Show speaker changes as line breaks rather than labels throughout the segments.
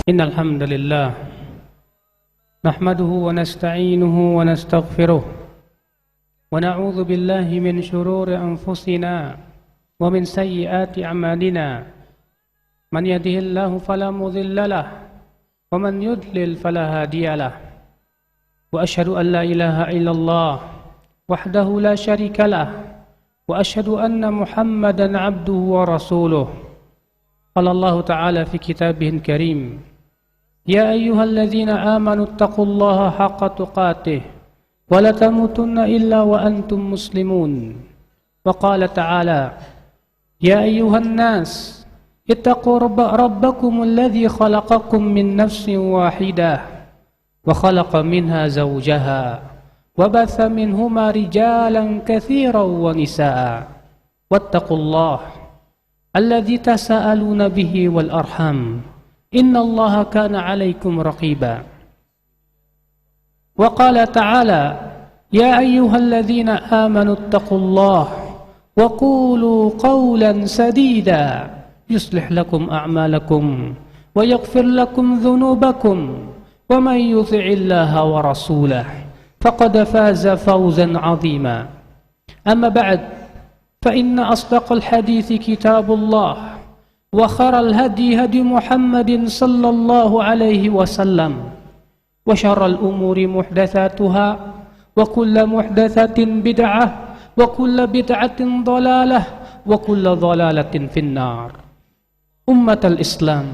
إن الحمد لله نحمده ونستعينه ونستغفره ونعوذ بالله من شرور أنفسنا ومن سيئات أعمالنا من يهده الله فلا مضل له ومن يضلل فلا هادي له وأشهد أن لا إله إلا الله وحده لا شريك له وأشهد أن محمدا عبده ورسوله قال الله تعالى في كتابه الكريم يا أيها الذين آمنوا اتقوا الله حق تقاته ولا تموتن إلا وأنتم مسلمون وقال تعالى يا أيها الناس اتقوا ربكم الذي خلقكم من نفس واحدة وخلق منها زوجها وبث منهما رجالا كثيرا ونساء واتقوا الله الذي تساءلون به والأرحام إن الله كان عليكم رقيبا وقال تعالى يا أيها الذين آمنوا اتقوا الله وقولوا قولا سديدا يصلح لكم أعمالكم ويغفر لكم ذنوبكم ومن يطع الله ورسوله فقد فاز فوزا عظيما أما بعد فإن أصدق الحديث كتاب الله وخير الهدي هدي محمد صلى الله عليه وسلم وشر الأمور محدثاتها وكل محدثة بدعة وكل بدعة ضلالة وكل ضلالة في النار. Ummatul Islam,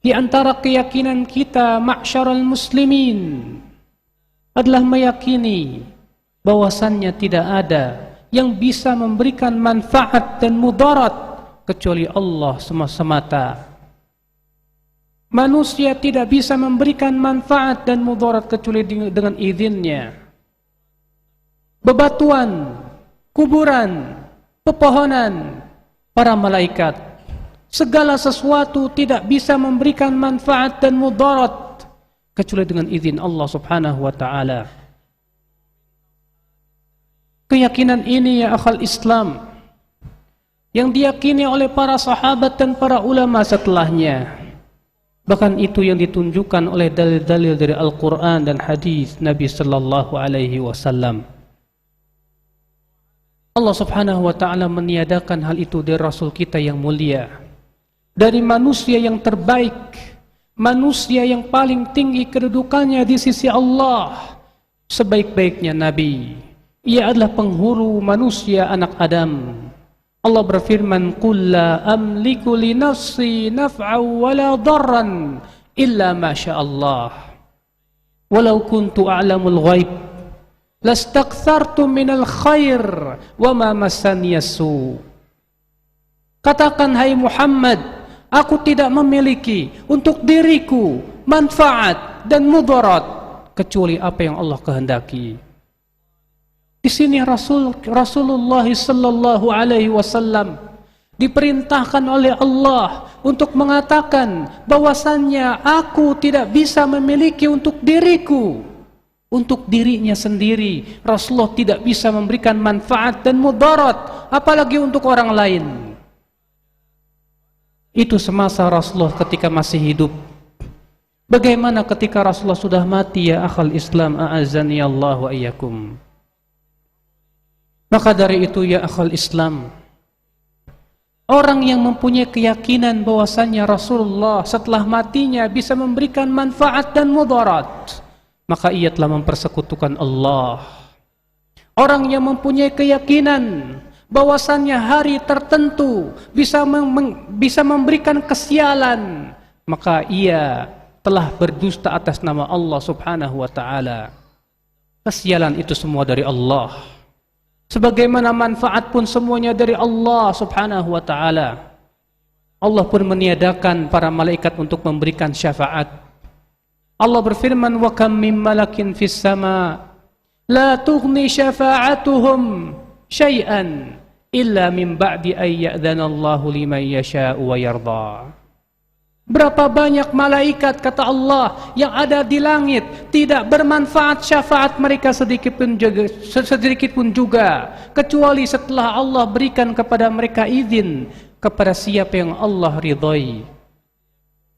di antara keyakinan kita ma'syaral muslimin adalah meyakini bahwasannya tidak ada yang bisa memberikan manfaat dan mudarat kecuali Allah semata. Manusia tidak bisa memberikan manfaat dan mudarat kecuali dengan izinnya. Bebatuan, kuburan, pepohonan, para malaikat, segala sesuatu tidak bisa memberikan manfaat dan mudarat kecuali dengan izin Allah Subhanahu wa taala. Keyakinan ini ya akhal Islam yang diyakini oleh para sahabat dan para ulama setelahnya. Bahkan itu yang ditunjukkan oleh dalil-dalil dari Al-Quran dan hadis Nabi sallallahu alaihi wasallam. Allah Subhanahu wa taala meniadakan hal itu dari Rasul kita yang mulia, dari manusia yang terbaik, manusia yang paling tinggi kedudukannya di sisi Allah, sebaik-baiknya Nabi. Ia adalah penghulu manusia anak Adam. Allah berfirman, "Qul la amliku li nafsi naf'an wa la darran illa ma syaa Allah. Walau kuntu a'lamul ghaib lastakthartu minal khair wa ma massani as-su." Katakan hai Muhammad, aku tidak memiliki untuk diriku manfaat dan mudarat kecuali apa yang Allah kehendaki. Di sini Rasulullah sallallahu alaihi wasallam diperintahkan oleh Allah untuk mengatakan bahwasannya aku tidak bisa memiliki untuk diriku, untuk dirinya sendiri. Rasulullah tidak bisa memberikan manfaat dan mudarat apalagi untuk orang lain. Itu semasa Rasulullah ketika masih hidup. Bagaimana ketika Rasulullah sudah mati ya akhal Islam, a'azzani Allah wa iyyakum. Maka dari itu ya akhal Islam, orang yang mempunyai keyakinan bahwasannya Rasulullah setelah matinya bisa memberikan manfaat dan mudarat, maka ia telah mempersekutukan Allah. Orang yang mempunyai keyakinan bahwasannya hari tertentu bisa memberikan kesialan, maka ia telah berdusta atas nama Allah Subhanahu wa taala. Kesialan itu semua dari Allah. Sebagaimana manfaat pun semuanya dari Allah Subhanahu wa taala. Allah pun meniadakan para malaikat untuk memberikan syafaat. Allah berfirman, "Wa kam min malakin fis sama la tughni syafa'atuhum syai'an illa min ba'di ay ya'dzana Allahu liman yasha'u wa yarda." Berapa banyak malaikat, kata Allah, yang ada di langit, tidak bermanfaat syafaat mereka sedikit pun juga, kecuali setelah Allah berikan kepada mereka izin kepada siapa yang Allah ridhai.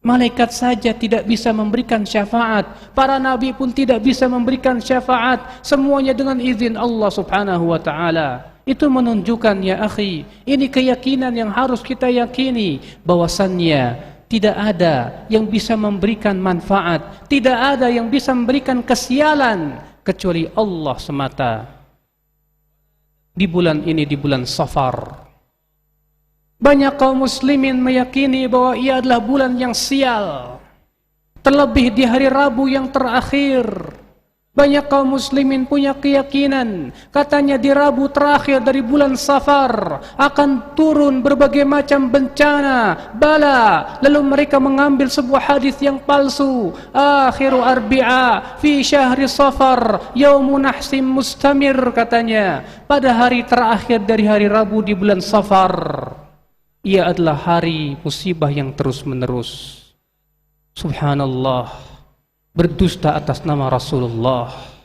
Malaikat saja tidak bisa memberikan syafaat. Para nabi pun tidak bisa memberikan syafaat. Semuanya dengan izin Allah subhanahu wa ta'ala. Itu menunjukkan ya akhi, ini keyakinan yang harus kita yakini. Bahwasannya tidak ada yang bisa memberikan manfaat. Tidak ada yang bisa memberikan kesialan. Kecuali Allah semata. Di bulan ini, di bulan Safar, banyak kaum muslimin meyakini bahwa ia adalah bulan yang sial. Terlebih di hari Rabu yang terakhir, banyak kaum muslimin punya keyakinan, katanya di Rabu terakhir dari bulan Safar akan turun berbagai macam bencana, bala. Lalu mereka mengambil sebuah hadis yang palsu. Akhiru arbi'a fi syahri Safar yaumun nahsim mustamir, katanya. Pada hari terakhir dari hari Rabu di bulan Safar, ia adalah hari musibah yang terus menerus. Subhanallah, berdusta atas nama Rasulullah.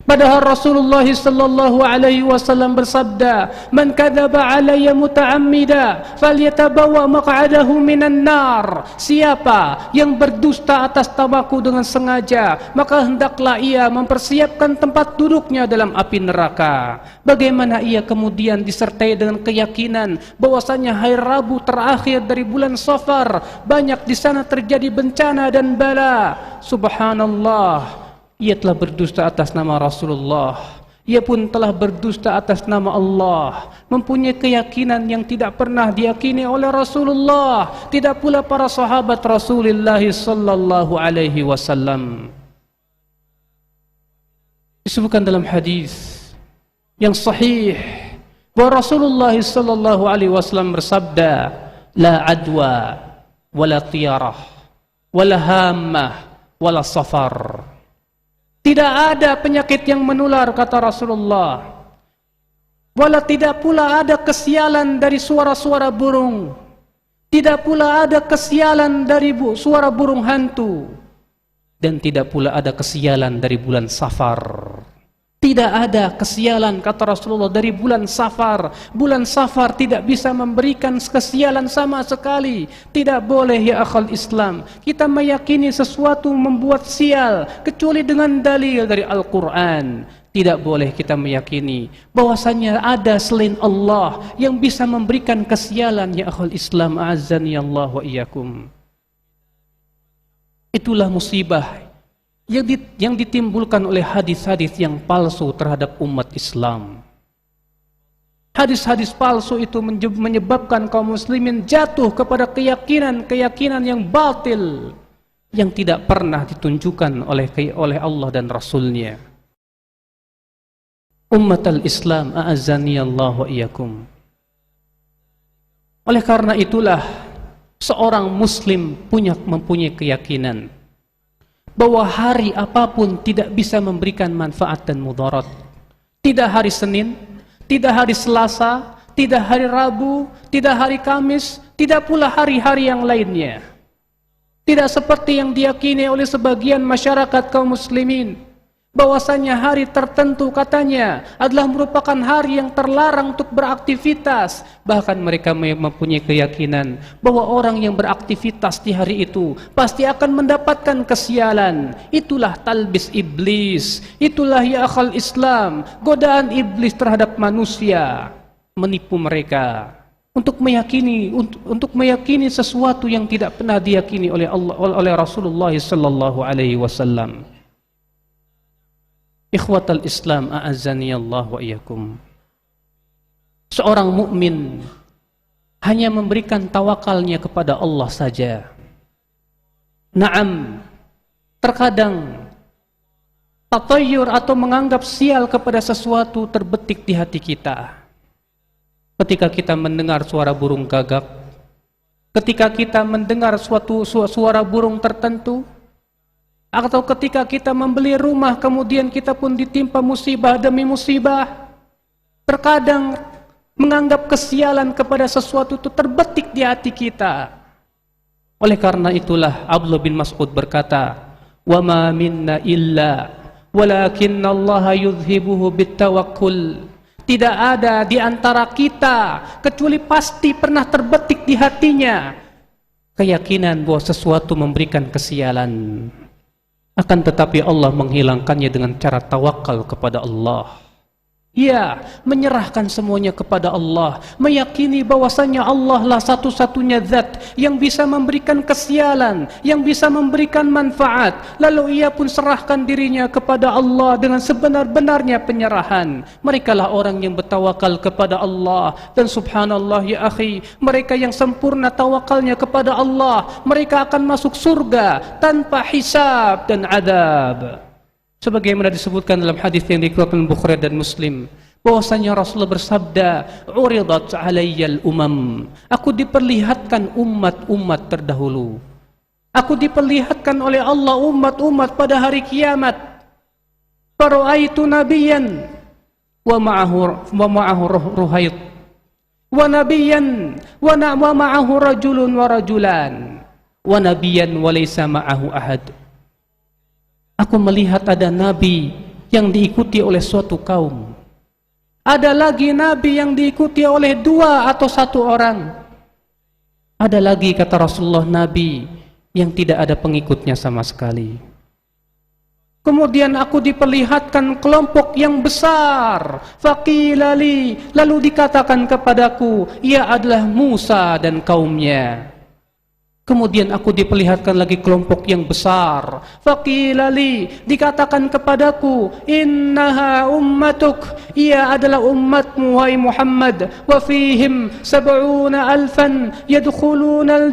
Padahal Rasulullah sallallahu alaihi wasallam bersabda, "Man kadzaba alayya muta'ammida falyatabawa maq'adahu minan nar." Siapa yang berdusta atas namaku dengan sengaja, maka hendaklah ia mempersiapkan tempat duduknya dalam api neraka. Bagaimana ia kemudian disertai dengan keyakinan bahwasanya hari Rabu terakhir dari bulan Safar banyak di sana terjadi bencana dan bala. Subhanallah, ia telah berdusta atas nama Rasulullah. Ia pun telah berdusta atas nama Allah. Mempunyai keyakinan yang tidak pernah diyakini oleh Rasulullah, tidak pula para sahabat Rasulullah sallallahu alaihi wasallam. Disebutkan dalam hadis yang sahih bahwa Rasulullah sallallahu alaihi wasallam bersabda, "La adwa wala tiyarah wala hammah wala safar." Tidak ada penyakit yang menular, kata Rasulullah. Wala tidak pula ada kesialan dari suara-suara burung. Tidak pula ada kesialan dari suara burung hantu. Dan tidak pula ada kesialan dari bulan Safar. Tidak ada kesialan, kata Rasulullah, dari bulan Safar. Bulan Safar tidak bisa memberikan kesialan sama sekali. Tidak boleh ya akhal Islam kita meyakini sesuatu membuat sial kecuali dengan dalil dari Al-Quran. Tidak boleh kita meyakini bahwasanya ada selain Allah yang bisa memberikan kesialan ya akhal Islam. A'azzani Allah wa iyyakum. Itulah musibah yang ditimbulkan oleh hadis-hadis yang palsu terhadap umat Islam. Hadis-hadis palsu itu menyebabkan kaum muslimin jatuh kepada keyakinan yang batil, yang tidak pernah ditunjukkan oleh Allah dan Rasulnya. Ummat al-Islam, a'azzani Allah wa iyyakum. Oleh karena itulah seorang muslim mempunyai keyakinan bahwa hari apapun tidak bisa memberikan manfaat dan mudarat. Tidak hari Senin, tidak hari Selasa, tidak hari Rabu, tidak hari Kamis, tidak pula hari-hari yang lainnya. Tidak seperti yang diyakini oleh sebagian masyarakat kaum muslimin, bahwasanya hari tertentu katanya adalah merupakan hari yang terlarang untuk beraktivitas. Bahkan mereka mempunyai keyakinan bahwa orang yang beraktivitas di hari itu pasti akan mendapatkan kesialan. Itulah talbis iblis. Itulah ya akhal Islam, godaan iblis terhadap manusia, menipu mereka untuk meyakini sesuatu yang tidak pernah diyakini oleh Allah, oleh Rasulullah sallallahu alaihi wasallam. Ikhwatal Islam, a'azzani Allah wa iyyakum. Seorang mukmin hanya memberikan tawakalnya kepada Allah saja. Naam, terkadang tatayyur atau menganggap sial kepada sesuatu terbetik di hati kita. Ketika kita mendengar suara burung gagak, ketika kita mendengar suara burung tertentu, atau ketika kita membeli rumah kemudian kita pun ditimpa musibah demi musibah, terkadang menganggap kesialan kepada sesuatu itu terbetik di hati kita. Oleh karena itulah Abdullah bin Mas'ud berkata, "Wa ma minna illa walakinnallaha yudhibuhu bitawakkul." Tidak ada di antara kita kecuali pasti pernah terbetik di hatinya keyakinan bahwa sesuatu memberikan kesialan, akan tetapi Allah menghilangkannya dengan cara tawakal kepada Allah. Ya, menyerahkan semuanya kepada Allah, meyakini bahwasanya Allah lah satu-satunya zat yang bisa memberikan kesialan, yang bisa memberikan manfaat. Lalu ia pun serahkan dirinya kepada Allah dengan sebenar-benarnya penyerahan. Mereka lah orang yang bertawakal kepada Allah. Dan subhanallah ya akhi, mereka yang sempurna tawakalnya kepada Allah, mereka akan masuk surga tanpa hisab dan adab. Sebagaimana disebutkan dalam hadis yang dikeluarkan Bukhari dan Muslim, bahwasanya Rasulullah bersabda, "Uridat 'alayyal umam." Aku diperlihatkan umat-umat terdahulu. Aku diperlihatkan oleh Allah umat-umat pada hari kiamat. Fara'aitu nabiyyan wa ma'ahu ruhayt. Wa nabiyyan wa ma'ahu rajulun wa rajulan. Wa nabiyyan wa laysa ma'ahu ahad. Aku melihat ada nabi yang diikuti oleh suatu kaum. Ada lagi nabi yang diikuti oleh 2 atau 1 orang. Ada lagi, kata Rasulullah, nabi yang tidak ada pengikutnya sama sekali. Kemudian aku diperlihatkan kelompok yang besar. Faqila li, lalu dikatakan kepadaku, ia adalah Musa dan kaumnya. Kemudian aku diperlihatkan lagi kelompok yang besar. Faqila li, dikatakan kepadaku, innaha ummatuk, ia adalah umatmu wahai Muhammad. Wa fihim 70,000 yadkhuluna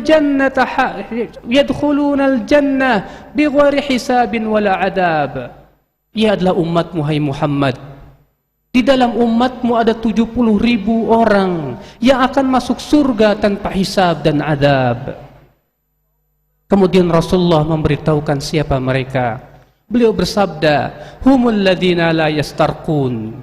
al-jannah bighairi hisabin wala adab. Ia adalah umatmu wahai Muhammad. Di dalam umatmu ada 70.000 orang yang akan masuk surga tanpa hisab dan adab. Kemudian Rasulullah memberitahukan siapa mereka. Beliau bersabda, humul ladzina la yastarqun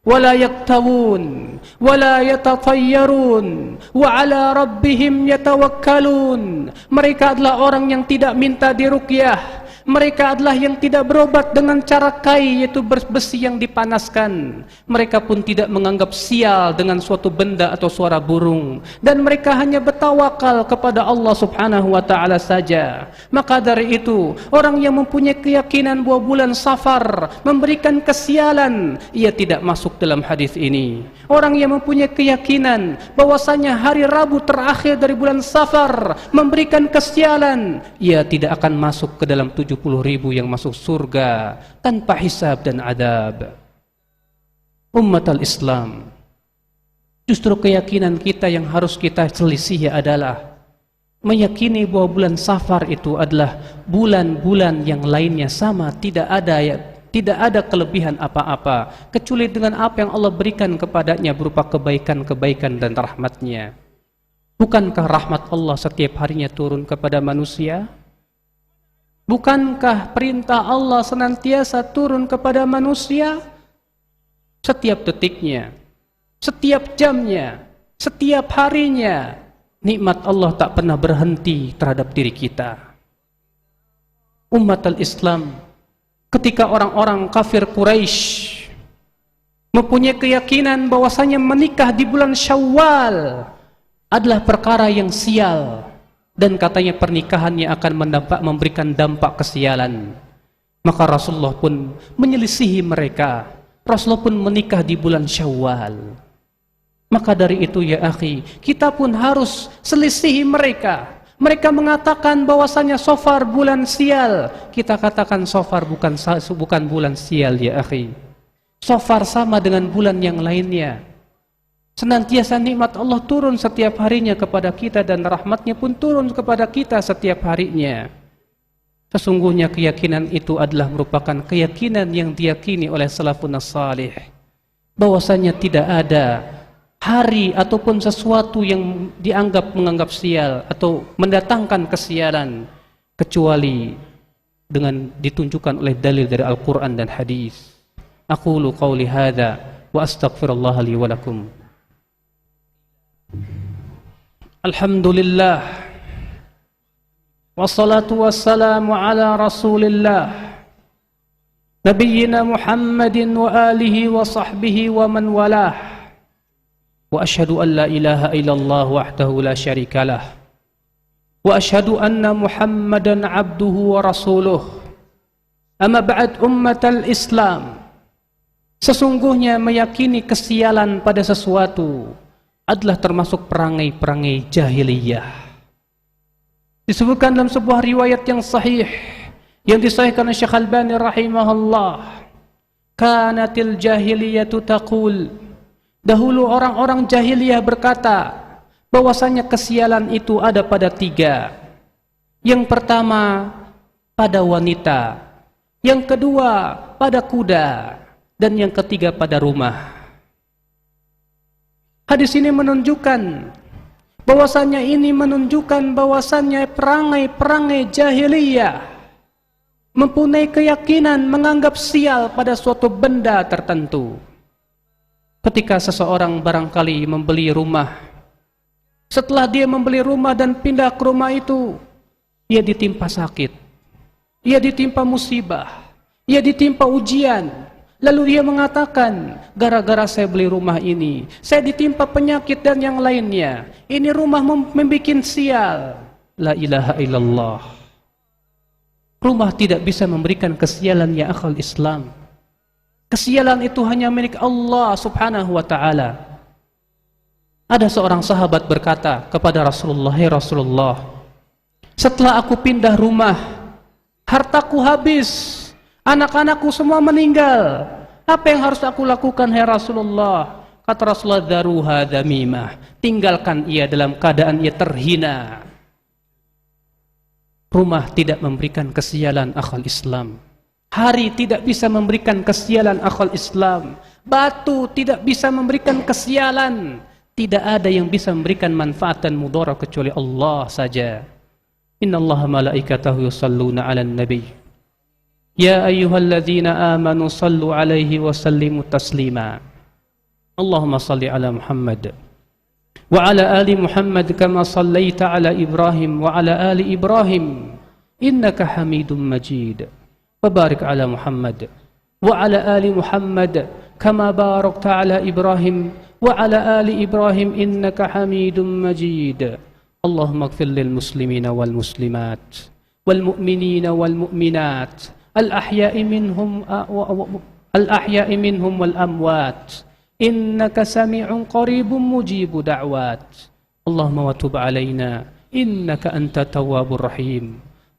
wa la yaktawun wa la yatatayyarun wa ala rabbihim yatawakkalun. Mereka adalah orang yang tidak minta diruqyah. Mereka adalah yang tidak berobat dengan cara kai, yaitu besi yang dipanaskan. Mereka pun tidak menganggap sial dengan suatu benda atau suara burung. Dan mereka hanya bertawakal kepada Allah subhanahu wa ta'ala saja. Maka dari itu, orang yang mempunyai keyakinan bahwa bulan Safar memberikan kesialan, ia tidak masuk dalam hadis ini. Orang yang mempunyai keyakinan bahwasanya hari Rabu terakhir dari bulan Safar memberikan kesialan, ia tidak akan masuk ke dalam 70.000 yang masuk surga tanpa hisab dan adab. Umat al-Islam, justru keyakinan kita yang harus kita selisih adalah meyakini bahwa bulan Safar itu adalah bulan-bulan yang lainnya sama, tidak ada kelebihan apa-apa kecuali dengan apa yang Allah berikan kepadanya berupa kebaikan-kebaikan dan rahmatnya. Bukankah rahmat Allah setiap harinya turun kepada manusia? Bukankah perintah Allah senantiasa turun kepada manusia? Setiap detiknya, setiap jamnya, setiap harinya, nikmat Allah tak pernah berhenti terhadap diri kita. Umat al-Islam, ketika orang-orang kafir Quraisy mempunyai keyakinan bahwasanya menikah di bulan Syawal adalah perkara yang sial, dan katanya pernikahannya akan memberikan dampak kesialan, maka Rasulullah pun menyelisihi mereka. Rasulullah pun menikah di bulan Syawal. Maka dari itu ya akhi, kita pun harus selisihi mereka. Mereka mengatakan bahwasanya Safar bulan sial. Kita katakan Safar bukan bulan sial ya akhi. Safar sama dengan bulan yang lainnya. Senantiasa nikmat Allah turun setiap harinya kepada kita, dan rahmatnya pun turun kepada kita setiap harinya. Sesungguhnya keyakinan itu adalah merupakan keyakinan yang diyakini oleh salafun salih, bahwasanya tidak ada hari ataupun sesuatu yang menganggap sial atau mendatangkan kesialan kecuali dengan ditunjukkan oleh dalil dari Al-Quran dan hadis. Aqulu qawli hadza wa astaghfirullah li wa lakum. Alhamdulillah, wassalatu wassalamu ala rasulillah nabiyyina Muhammadin wa alihi wa sahbihi wa man walah, wa ashhadu an la ilaha illallah wahdahu la syarika lah, وأشهد أن محمدا عبده ورسوله. Amma ba'd ummatal Islam. Sesungguhnya meyakini kesialan pada sesuatu adalah termasuk perangai-perangai jahiliyah. Disebutkan dalam sebuah riwayat yang sahih yang disahihkan oleh Syekh Albani rahimahullah, kanatil jahiliyatu taqul, dahulu orang-orang jahiliyah berkata bahwasanya kesialan itu ada pada tiga. Yang pertama pada wanita, yang kedua pada kuda, dan yang ketiga pada rumah. Hadis ini menunjukkan bahwasannya perangai-perangai jahiliyah mempunyai keyakinan menganggap sial pada suatu benda tertentu. Ketika seseorang barangkali membeli rumah, setelah dia membeli rumah dan pindah ke rumah itu, ia ditimpa sakit, ia ditimpa musibah, ia ditimpa ujian. Lalu dia mengatakan, gara-gara saya beli rumah ini, saya ditimpa penyakit dan yang lainnya. Ini rumah membikin sial. La ilaha illallah. Rumah tidak bisa memberikan kesialan ya akhal Islam. Kesialan itu hanya milik Allah subhanahu wa ta'ala. Ada seorang sahabat berkata kepada Rasulullah, "Hai Rasulullah, setelah aku pindah rumah, hartaku habis, anak-anakku semua meninggal. Apa yang harus aku lakukan, hai Rasulullah?" Kata Rasulullah, "Daruha damimah." Tinggalkan ia dalam keadaan ia terhina. Rumah tidak memberikan kesialan akhal Islam. Hari tidak bisa memberikan kesialan akhal Islam. Batu tidak bisa memberikan kesialan. Tidak ada yang bisa memberikan manfaat dan mudarat kecuali Allah saja. Innallaha malaikatahu yusalluna 'alan nabi. Ya ayyuhalladzina amanu sallu 'alaihi wa sallimu taslima. Allahumma salli 'ala Muhammad wa 'ala ali Muhammad kama sallaita 'ala Ibrahim wa 'ala ali Ibrahim innaka Hamidum Majid. Wa barik 'ala Muhammad wa 'ala ali Muhammad kama barakta 'ala Ibrahim wa 'ala ali Ibrahim innaka Hamidum Majid. Allahumma ighfir lil muslimina wal muslimat wal mu'minina wal mu'minat الأحياء منهم والأموات إنك سميع قريب مجيب دعوات. اللهم وتب علينا إنك أنت التواب الرحيم.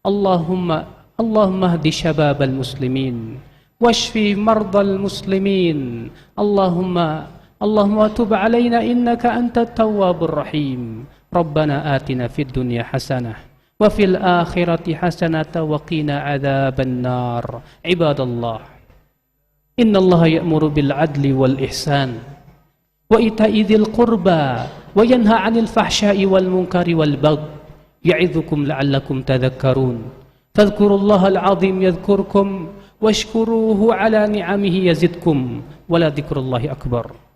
اللهم اهد شباب المسلمين واشفي مرضى المسلمين. اللهم وتب علينا إنك أنت التواب الرحيم. ربنا آتنا في الدنيا حسنة وفي الآخرة حسنة وقنا عذاب النار. عباد الله، إن الله يأمر بالعدل والإحسان وإيتاء ذي القربى وينهى عن الفحشاء والمنكر والبغي يعظكم لعلكم تذكرون. فاذكروا الله العظيم يذكركم واشكروه على نعمه يزدكم ولذكر الله أكبر.